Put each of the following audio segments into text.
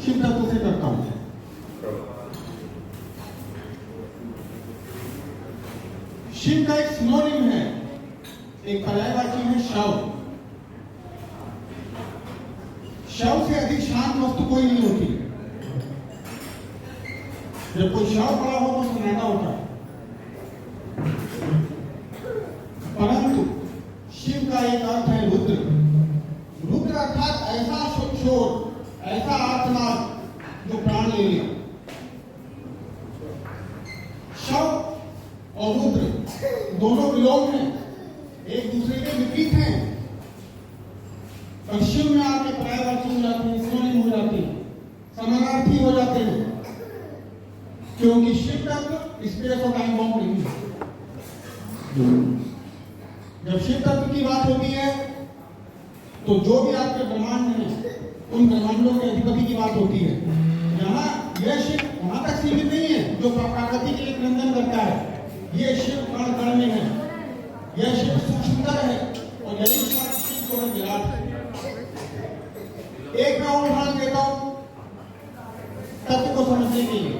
शिव तत्व से करता हूं। शिव का एक सिनोनिम है, एक पर्यायवाची है शव। शव से अधिक शांत वस्तु कोई नहीं होती। जब कोई शव पड़ा हो तो सन्नाटा होता है, परंतु शिव का एक अर्थ है रुद्र। रुद्र अर्थात ऐसा शोर, ऐसा आर्तनाद जो प्राण ले लिया। शव और रुद्र दोनों विलोम हैं, एक दूसरे के विपरीत हैं, पर शिव में आके पर्यायवाची हो जाते हैं, सिनोनिम हो जाते हैं, समानार्थी हो जाते हैं, क्योंकि शिव तत्व स्पेस और टाइम बाउंड नहीं है। जब शिव तत्व की बात होती है तो जो भी आपके ब्रह्मांड में उन ब्रह्मांडों के अधिपति की बात होती है। यहाँ यह शिव वहां तक सीमित नहीं है जो प्रकृति के लिए क्रंदन करता है। ये शिव कण कण में है, यह शिव सूक्ष्मतर है और यही शिव को विराट है। एक मैं उदाहरण देता हूं तत्व को समझने के लिए।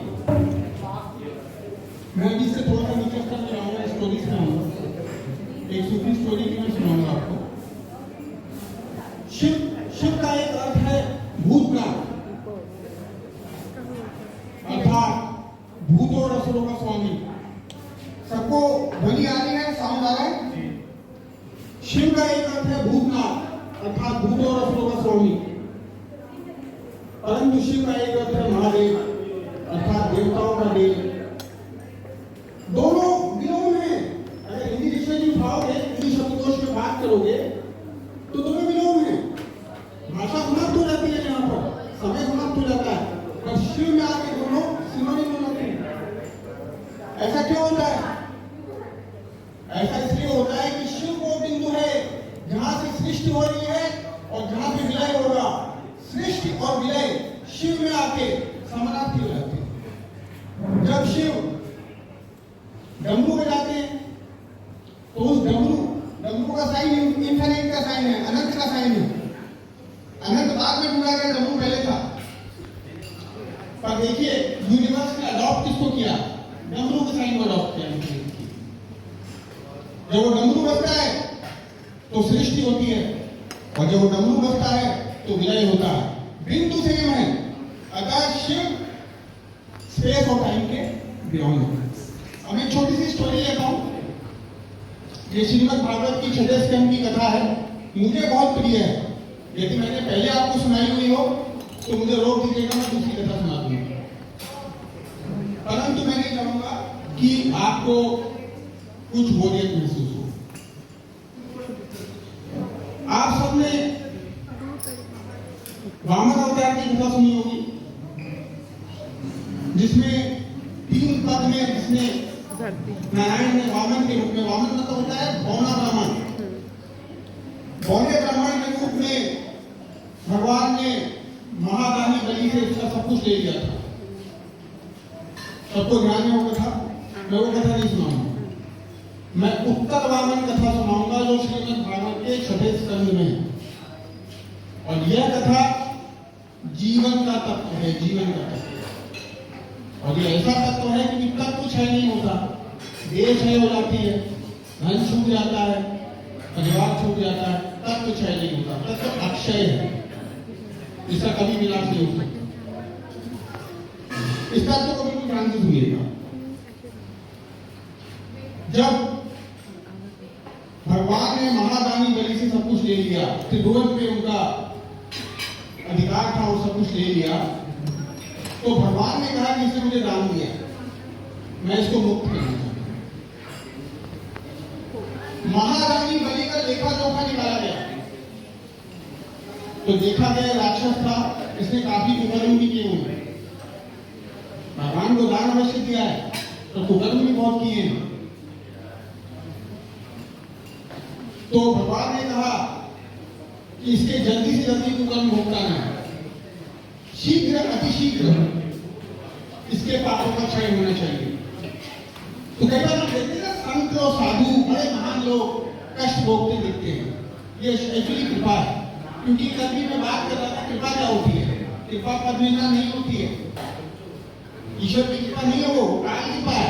मैं इससे थोड़ा सा नीचे स्तर में आऊंगा, स्टोरीज में आऊंगा, एक सूफी स्टोरी की मैं सुनाऊंगा आपको। शिव का एक अर्थ है भूतनाथ, अर्थात भूतों और असुरों का स्वामी। सबको ध्वनि आ रही है, साउंड आ रहा है? शिव का एक अर्थ है भूतनाथ, अर्थात भूतों और असुरों का स्वामी। परंतु शिव का एक अर्थ है महादेव, अर्थात देवताओं का देव। दोनों विलोम है। अगर हिंदी डिक्शनरी उठाओगे, हिंदी शब्दकोश में बात करोगे तो दोनों विलोम है। भाषा समाप्त हो जाती है, यहाँ पर समय समाप्त हो जाता है, पर शिव में आके दोनों सिनोनिम हो जाते हैं। ऐसा क्यों होता है? ऐसा इसलिए होता है कि शिव वो बिंदु है जहां से सृष्टि हो रही है और जहां पे विलय होगा। सृष्टि और विलय शिव में आके समानार्थी हो जाते हैं। जब शिव डमरू बजाते हैं तो उस डमरू का साइन इनफिनिट का साइन है, अनंत का साइन है। अनंत बाद में जुड़ा गया, डमरू पहले था। पर देखिए यूनिवर्स ने अडॉप्ट किसको किया? डमरू के साइन को अडॉप्ट किया। जब वो डमरू बजता है तो सृष्टि होती है और जब वो डमरू बजता है तो विलय होता है। बिंदु सेम है, अगर शिव स्पेस और टाइम के बियॉन्ड है। अब एक छोटी सी स्टोरी लेता हूं। ये श्रीमद् भागवत की 6वें स्कंद की कथा है, मुझे बहुत प्रिय है। यदि मैंने पहले आपको सुनाई हुई हो तो मुझे रोक दीजिएगा, मैं दूसरी कथा सुना दूंगा। परंतु मैं नहीं चाहूंगा कि आपको कुछ बोरियत महसूस हो। आप सबने वामन अवतार की कथा सुनी होगी, जिसमें 3 पद में जिसने नारायण ने वामन के रूप में, वामन मतलब होता है भौना ब्राह्मण, भौने ब्राह्मण के रूप में भगवान ने महादानी बलि से उसका सब कुछ ले लिया था। सबको ध्यान में वो कथा, मैं वो कथा नहीं सुनाऊंगा। मैं उत्तर वामन कथा सुनाऊंगा जो श्रीमद् भागवत के 6वें स्कंद में है। और यह कथा जीवन का तत्व है, जीवन का तत्व। और ये ऐसा तत्व है कि तत्व क्षय नहीं होता, देह क्षय हो जाती है, धन छूट जाता है, परिवार छूट जाता है, तत्व क्षय नहीं होता। तत्व अक्षय है, इसका कभी विनाश नहीं हो सकता। इस तत्व को बिल्कुल ध्यान से सुनिएगा। जब भगवान ने महादानी बलि से सब कुछ ले लिया, त्रिभुवन पे उनका अधिकार था और सब कुछ ले लिया, तो भगवान ने कहा कि इसने मुझे दान दिया, मैं इसको मुक्त करना चाहता हूं। महादानी बलि का लेखा जोखा निकाला गया तो देखा गया राक्षस था, इसने काफी कुकर्म भी किए हुए। भगवान को दान अवश्य दिया है तो कुकर्म भी बहुत किए हैं। तो भगवान ने कहा कि इसके जल्दी से जल्दी कुकर्म भुगताना है, शीघ्र अतिशीघ्र इसके पापों का क्षय होना चाहिए। तो कई बार हम देखते हैं ना, संत और साधु बड़े महान लोग कष्ट भोगते दिखते हैं। ये एक्चुअली कृपा है, क्योंकि कभी मैं बात कर रहा था कृपा क्या होती है। कृपा परमेश्वर नहीं होती है, ईश्वर की कृपा नहीं है, वो काल कृपा है।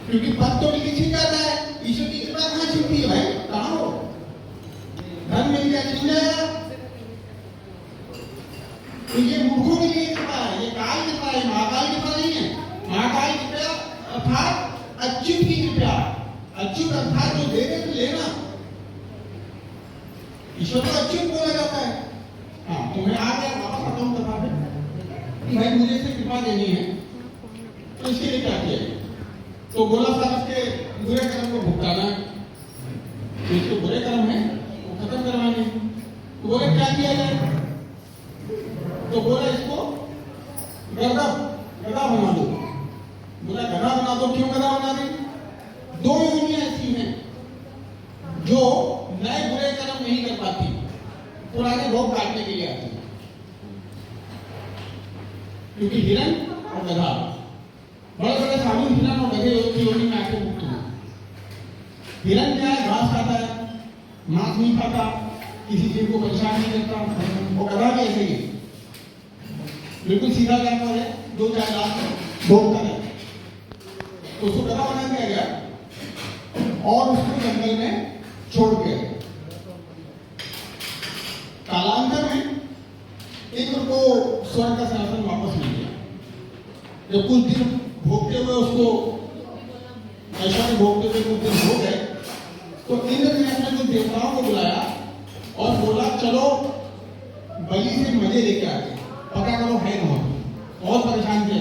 क्योंकि पद तो लेके छिप जाता है, ईश्वर की कृपा कहाँ छिपती है भाई, कहाँ हो? धन मिल गया छिप जाएगा। तो ये मूर्खों के लिए कृपा है, ये काल कृपा है, महाकाल कृपा नहीं है। महाकाल कृपा अर्थात अच्युत की कृपा, अच्युत अर्थात जो दे दे तो लेना। ईश्वर को अच्युत बोला जाता है। हाँ, तुम्हें आ गया वापस अकाउंट करवा दे, भाई मुझे इसे कृपा देनी है, तो इसके लिए क्या किया? तो बोला साहब इसके बुरे कर्म को भुगताना है, तो इसके बुरे कर्म है वो खत्म करवाने। तो बोले क्या किया जाए? तो बोला इसको गधा बना दो। बोला गधा बना दो, क्यों गधा बना दे? दो योनियां ऐसी हैं जो नए बुरे कर्म नहीं कर पाती, पुराने भोग काटने के लिए आती है। क्योंकि हिरण और गधा, बड़े बड़े साधु हिरण और गधे की योनि में आके मुक्त हुए। हिरण क्या है? घास खाता है, मांस नहीं खाता, किसी चीज को परेशान नहीं करता। और गधा भी ऐसे ही बिल्कुल सीधा जानवर है, 2-4 लाख भोग करे। तो उसको गधा बना दिया गया और उसको जंगल में छोड़ दिया गया। कालांतर में एक को स्वर्ग का सिंहासन वापस मिल गया। जब कुछ दिन भोगते हुए उसको ऐश्वर्य भोगते हुए कुछ दिन हो गए, तो इंद्र ने अपने कुछ देवताओं को बुलाया और बोला चलो बलि से मजे लेके आते, पता करो है कौन। बहुत परेशान किया